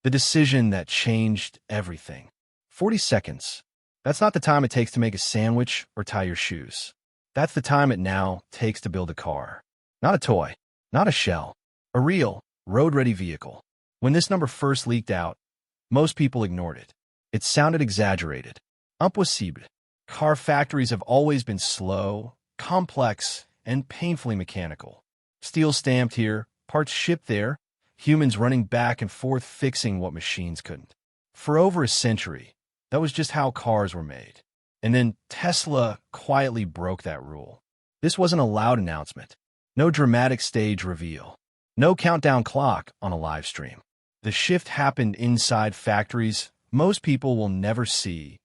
The decision that changed everything. 40 seconds. That's not the time it takes to make a sandwich or tie your shoes. That's the time it now takes to build a car. Not a toy, not a shell, a real, road-ready vehicle. When this number first leaked out, most people ignored it. It sounded exaggerated. Impossible. Car factories have always been slow, complex, and painfully mechanical. Steel stamped here, parts shipped there, humans running back and forth fixing what machines couldn't. For over a century, that was just how cars were made. And then Tesla quietly broke that rule. This wasn't a loud announcement. No dramatic stage reveal. No countdown clock on a live stream. The shift happened inside factories most people will never see,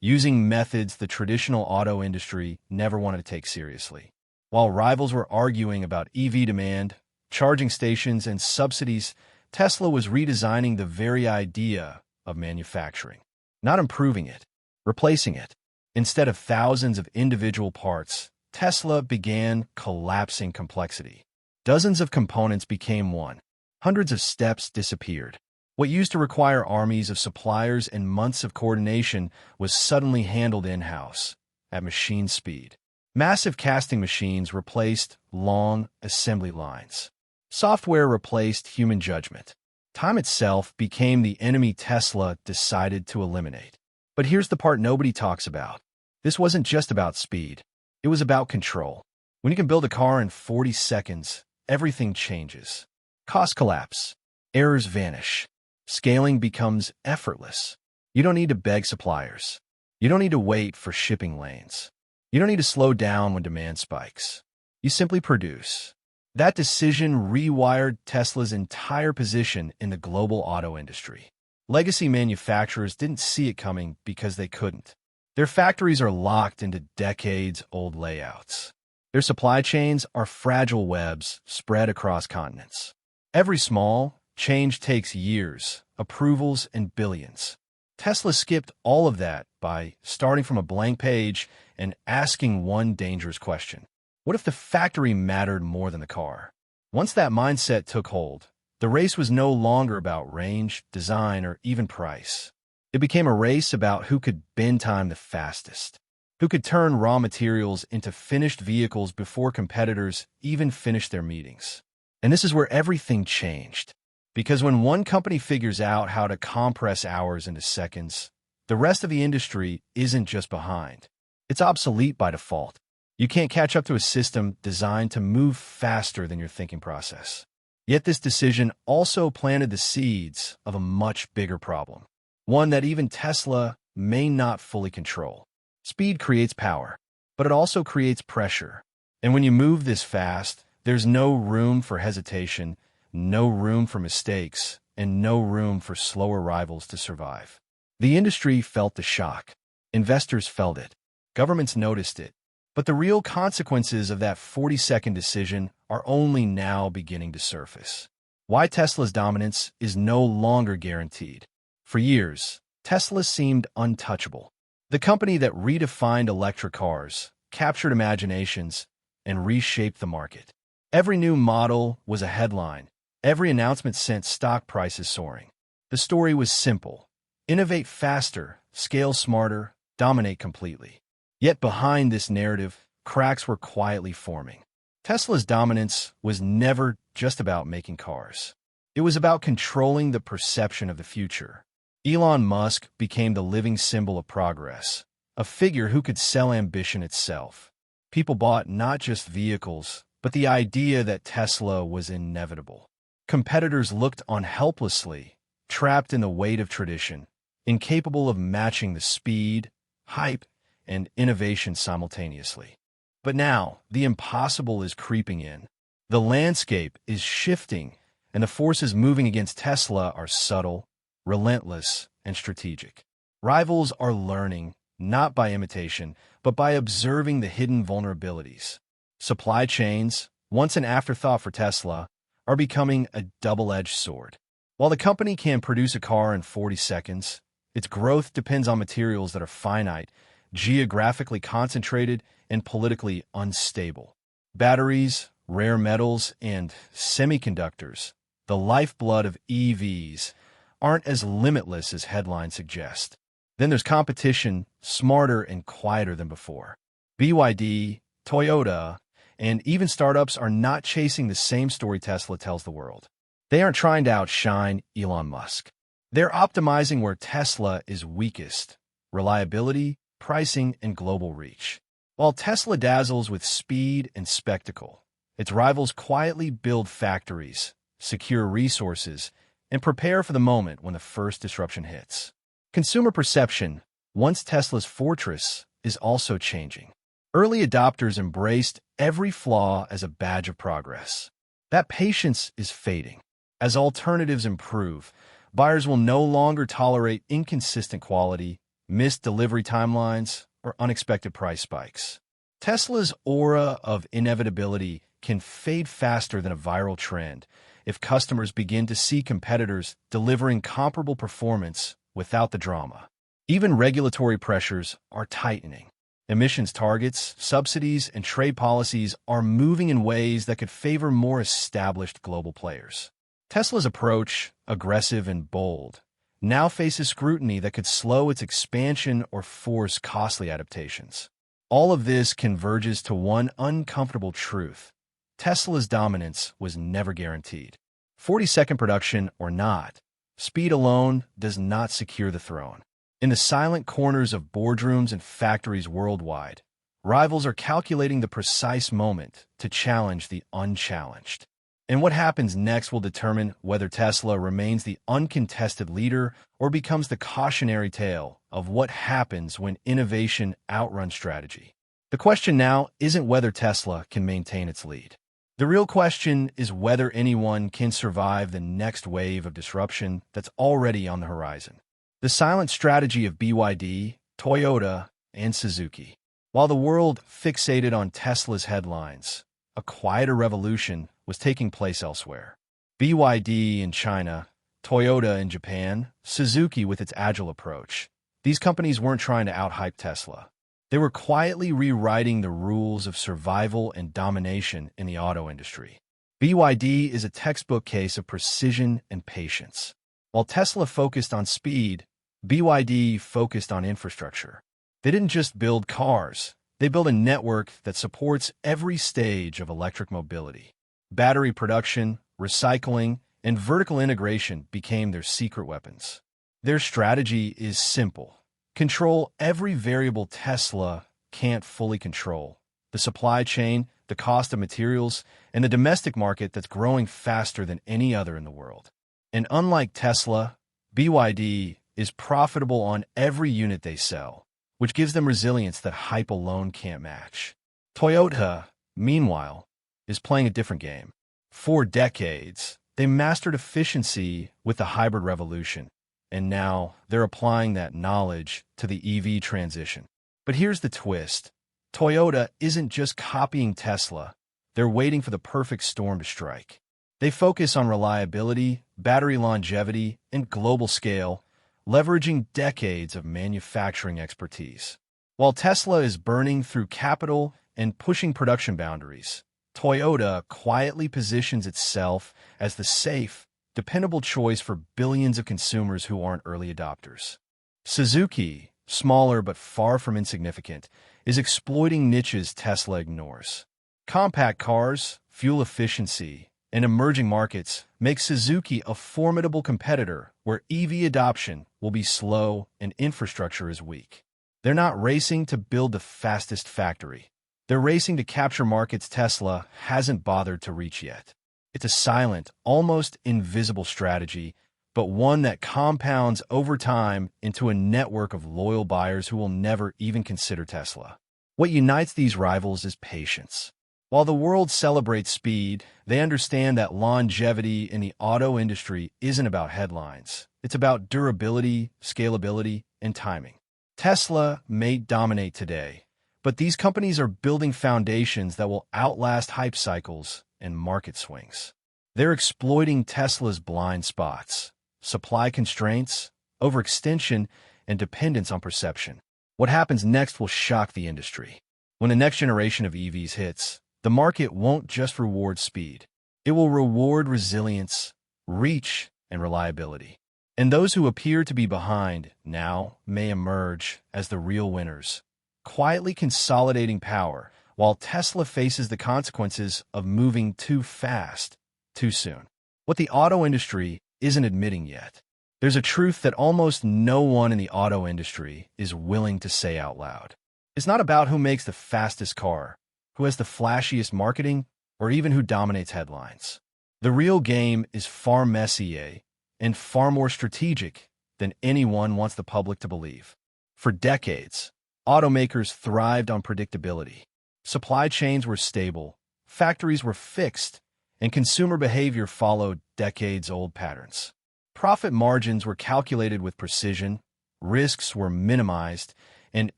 using methods the traditional auto industry never wanted to take seriously. While rivals were arguing about EV demand, charging stations, and subsidies, Tesla was redesigning the very idea of manufacturing. Not improving it, replacing it. Instead of thousands of individual parts, Tesla began collapsing complexity. Dozens of components became one. Hundreds of steps disappeared. What used to require armies of suppliers and months of coordination was suddenly handled in-house, at machine speed. Massive casting machines replaced long assembly lines. Software replaced human judgment. Time itself became the enemy Tesla decided to eliminate. But here's the part nobody talks about. This wasn't just about speed. It was about control. When you can build a car in 40 seconds, everything changes. Costs collapse. Errors vanish. Scaling becomes effortless. You don't need to beg suppliers. You don't need to wait for shipping lanes. You don't need to slow down when demand spikes. You simply produce. That decision rewired Tesla's entire position in the global auto industry. Legacy manufacturers didn't see it coming because they couldn't. Their factories are locked into decades-old layouts. Their supply chains are fragile webs spread across continents. Every small change takes years, approvals, and billions. Tesla skipped all of that by starting from a blank page and asking one dangerous question. What if the factory mattered more than the car? Once that mindset took hold, the race was no longer about range, design, or even price. It became a race about who could bend time the fastest, who could turn raw materials into finished vehicles before competitors even finished their meetings. And this is where everything changed. Because when one company figures out how to compress hours into seconds, the rest of the industry isn't just behind. It's obsolete by default. You can't catch up to a system designed to move faster than your thinking process. Yet this decision also planted the seeds of a much bigger problem, one that even Tesla may not fully control. Speed creates power, but it also creates pressure. And when you move this fast, there's no room for hesitation, no room for mistakes, and no room for slower rivals to survive. The industry felt the shock. Investors felt it. Governments noticed it. But the real consequences of that 40-second decision are only now beginning to surface. Why Tesla's dominance is no longer guaranteed. For years, Tesla seemed untouchable. The company that redefined electric cars, captured imaginations, and reshaped the market. Every new model was a headline. Every announcement sent stock prices soaring. The story was simple. Innovate faster, scale smarter, dominate completely. Yet behind this narrative, cracks were quietly forming. Tesla's dominance was never just about making cars. It was about controlling the perception of the future. Elon Musk became the living symbol of progress, a figure who could sell ambition itself. People bought not just vehicles, but the idea that Tesla was inevitable. Competitors looked on helplessly, trapped in the weight of tradition, incapable of matching the speed, hype, and innovation simultaneously. But now, the impossible is creeping in. The landscape is shifting, and the forces moving against Tesla are subtle, relentless, and strategic. Rivals are learning, not by imitation, but by observing the hidden vulnerabilities. Supply chains, once an afterthought for Tesla, are becoming a double-edged sword. While the company can produce a car in 40 seconds, its growth depends on materials that are finite, geographically concentrated, and politically unstable. Batteries, rare metals, and semiconductors, the lifeblood of EVs, aren't as limitless as headlines suggest. Then there's competition, smarter and quieter than before. BYD, Toyota, and even startups are not chasing the same story Tesla tells the world. They aren't trying to outshine Elon Musk. They're optimizing where Tesla is weakest: reliability, pricing, and global reach. While Tesla dazzles with speed and spectacle, its rivals quietly build factories, secure resources, and prepare for the moment when the first disruption hits. Consumer perception, once Tesla's fortress, is also changing. Early adopters embraced every flaw as a badge of progress. That patience is fading. As alternatives improve, buyers will no longer tolerate inconsistent quality, missed delivery timelines, or unexpected price spikes. Tesla's aura of inevitability can fade faster than a viral trend if customers begin to see competitors delivering comparable performance without the drama. Even regulatory pressures are tightening. Emissions targets, subsidies, and trade policies are moving in ways that could favor more established global players. Tesla's approach, aggressive and bold, now faces scrutiny that could slow its expansion or force costly adaptations. All of this converges to one uncomfortable truth: Tesla's dominance was never guaranteed. 42nd production or not, speed alone does not secure the throne. In the silent corners of boardrooms and factories worldwide, rivals are calculating the precise moment to challenge the unchallenged. And what happens next will determine whether Tesla remains the uncontested leader or becomes the cautionary tale of what happens when innovation outruns strategy. The question now isn't whether Tesla can maintain its lead. The real question is whether anyone can survive the next wave of disruption that's already on the horizon. The silent strategy of BYD, Toyota, and Suzuki. While the world fixated on Tesla's headlines, a quieter revolution was taking place elsewhere. BYD in China, Toyota in Japan, Suzuki with its agile approach. These companies weren't trying to outhype Tesla. They were quietly rewriting the rules of survival and domination in the auto industry. BYD is a textbook case of precision and patience. While Tesla focused on speed, BYD focused on infrastructure. They didn't just build cars, they built a network that supports every stage of electric mobility. Battery production, recycling, and vertical integration became their secret weapons. Their strategy is simple: control every variable Tesla can't fully control: the supply chain, the cost of materials, and the domestic market that's growing faster than any other in the world. And unlike Tesla, BYD is profitable on every unit they sell, which gives them resilience that hype alone can't match. Toyota, meanwhile, is playing a different game. For decades, they mastered efficiency with the hybrid revolution, and now they're applying that knowledge to the EV transition. But here's the twist: Toyota isn't just copying Tesla, they're waiting for the perfect storm to strike. They focus on reliability, battery longevity, and global scale, leveraging decades of manufacturing expertise. While Tesla is burning through capital and pushing production boundaries, Toyota quietly positions itself as the safe, dependable choice for billions of consumers who aren't early adopters. Suzuki, smaller but far from insignificant, is exploiting niches Tesla ignores. Compact cars, fuel efficiency, and emerging markets make Suzuki a formidable competitor where EV adoption will be slow and infrastructure is weak. They're not racing to build the fastest factory. They're racing to capture markets Tesla hasn't bothered to reach yet. It's a silent, almost invisible strategy, but one that compounds over time into a network of loyal buyers who will never even consider Tesla. What unites these rivals is patience. While the world celebrates speed, they understand that longevity in the auto industry isn't about headlines. It's about durability, scalability, and timing. Tesla may dominate today, but these companies are building foundations that will outlast hype cycles and market swings. They're exploiting Tesla's blind spots: supply constraints, overextension, and dependence on perception. What happens next will shock the industry. When the next generation of EVs hits, the market won't just reward speed. It will reward resilience, reach, and reliability. And those who appear to be behind now may emerge as the real winners, quietly consolidating power while Tesla faces the consequences of moving too fast, too soon. What the auto industry isn't admitting yet. There's a truth that almost no one in the auto industry is willing to say out loud. It's not about who makes the fastest car, who has the flashiest marketing, or even who dominates headlines. The real game is far messier and far more strategic than anyone wants the public to believe. For decades, automakers thrived on predictability. Supply chains were stable, factories were fixed, and consumer behavior followed decades-old patterns. Profit margins were calculated with precision, risks were minimized, and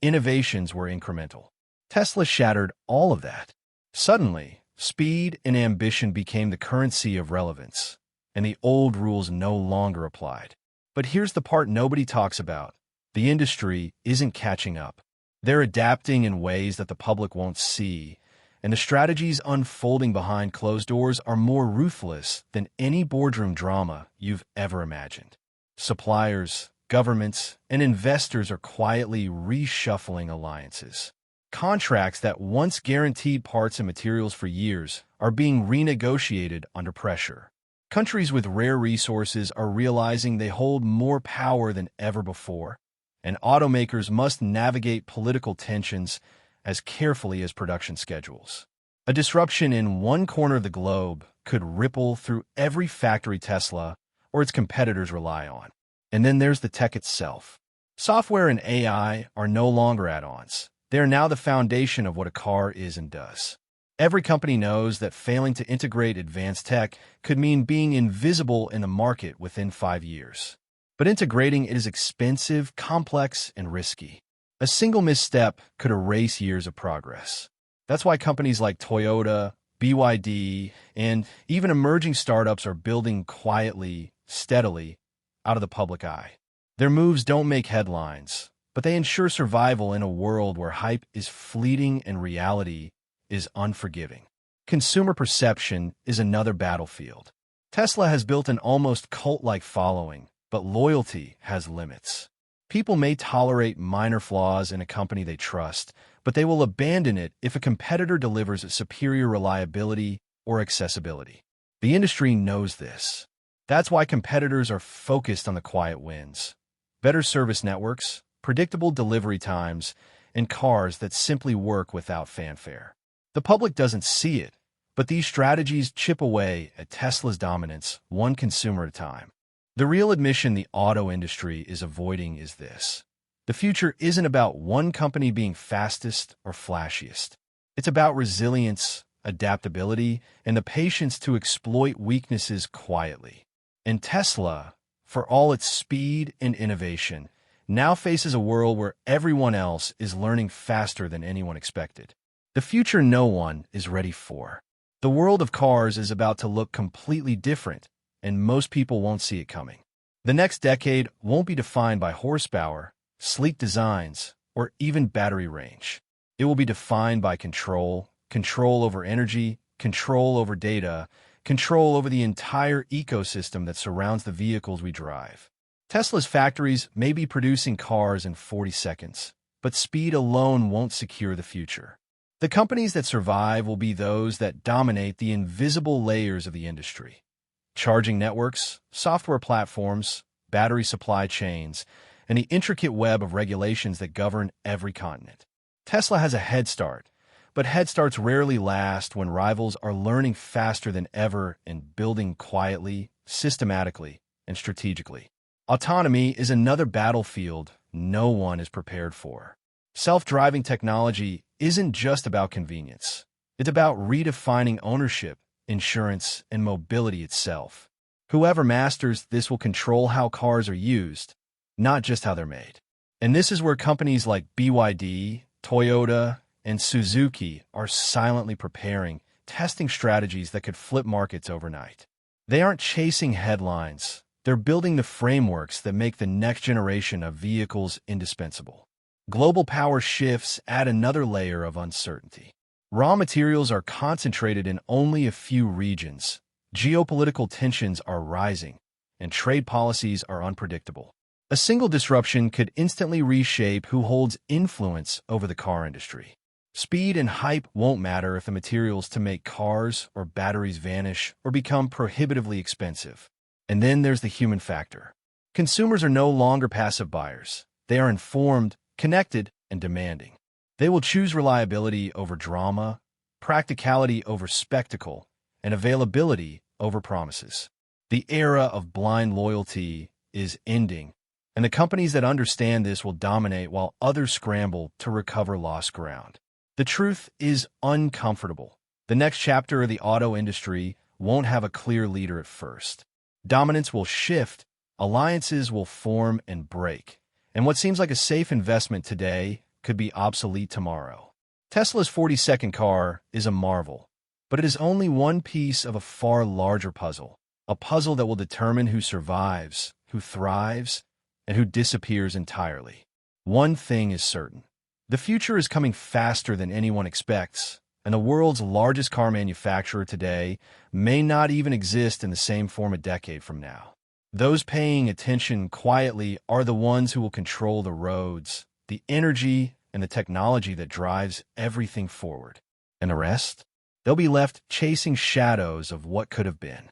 innovations were incremental. Tesla shattered all of that. Suddenly, speed and ambition became the currency of relevance, and the old rules no longer applied. But here's the part nobody talks about. The industry isn't catching up. They're adapting in ways that the public won't see, and the strategies unfolding behind closed doors are more ruthless than any boardroom drama you've ever imagined. Suppliers, governments, and investors are quietly reshuffling alliances. Contracts that once guaranteed parts and materials for years are being renegotiated under pressure. Countries with rare resources are realizing they hold more power than ever before, and automakers must navigate political tensions as carefully as production schedules. A disruption in one corner of the globe could ripple through every factory Tesla or its competitors rely on. And then there's the tech itself. Software and AI are no longer add-ons. They are now the foundation of what a car is and does. Every company knows that failing to integrate advanced tech could mean being invisible in the market within 5 years. But integrating it is expensive, complex, and risky. A single misstep could erase years of progress. That's why companies like Toyota, BYD, and even emerging startups are building quietly, steadily, out of the public eye. Their moves don't make headlines, but they ensure survival in a world where hype is fleeting and reality is unforgiving. Consumer perception is another battlefield. Tesla has built an almost cult-like following, but loyalty has limits. People may tolerate minor flaws in a company they trust, but they will abandon it if a competitor delivers superior reliability or accessibility. The industry knows this. That's why competitors are focused on the quiet wins. Better service networks, predictable delivery times, and cars that simply work without fanfare. The public doesn't see it, but these strategies chip away at Tesla's dominance one consumer at a time. The real admission the auto industry is avoiding is this. The future isn't about one company being fastest or flashiest. It's about resilience, adaptability, and the patience to exploit weaknesses quietly. And Tesla, for all its speed and innovation, now faces a world where everyone else is learning faster than anyone expected. The future no one is ready for. The world of cars is about to look completely different, and most people won't see it coming. The next decade won't be defined by horsepower, sleek designs, or even battery range. It will be defined by control over energy, control over data, control over the entire ecosystem that surrounds the vehicles we drive. Tesla's factories may be producing cars in 40 seconds, but speed alone won't secure the future. The companies that survive will be those that dominate the invisible layers of the industry. Charging networks, software platforms, battery supply chains, and the intricate web of regulations that govern every continent. Tesla has a head start, but head starts rarely last when rivals are learning faster than ever and building quietly, systematically, and strategically. Autonomy is another battlefield no one is prepared for. Self-driving technology isn't just about convenience. It's about redefining ownership, insurance, and mobility itself. Whoever masters this will control how cars are used, not just how they're made. And this is where companies like BYD, Toyota, and Suzuki are silently preparing, testing strategies that could flip markets overnight. They aren't chasing headlines. They're building the frameworks that make the next generation of vehicles indispensable. Global power shifts add another layer of uncertainty. Raw materials are concentrated in only a few regions. Geopolitical tensions are rising, and trade policies are unpredictable. A single disruption could instantly reshape who holds influence over the car industry. Speed and hype won't matter if the materials to make cars or batteries vanish or become prohibitively expensive. And then there's the human factor. Consumers are no longer passive buyers. They are informed, connected, and demanding. They will choose reliability over drama, practicality over spectacle, and availability over promises. The era of blind loyalty is ending, and the companies that understand this will dominate while others scramble to recover lost ground. The truth is uncomfortable. The next chapter of the auto industry won't have a clear leader at first. Dominance will shift, alliances will form and break, and what seems like a safe investment today could be obsolete tomorrow. Tesla's 42nd car is a marvel, but it is only one piece of a far larger puzzle, a puzzle that will determine who survives, who thrives, and who disappears entirely. One thing is certain. The future is coming faster than anyone expects, and the world's largest car manufacturer today may not even exist in the same form a decade from now. Those paying attention quietly are the ones who will control the roads, the energy, and the technology that drives everything forward. And the rest? They'll be left chasing shadows of what could have been.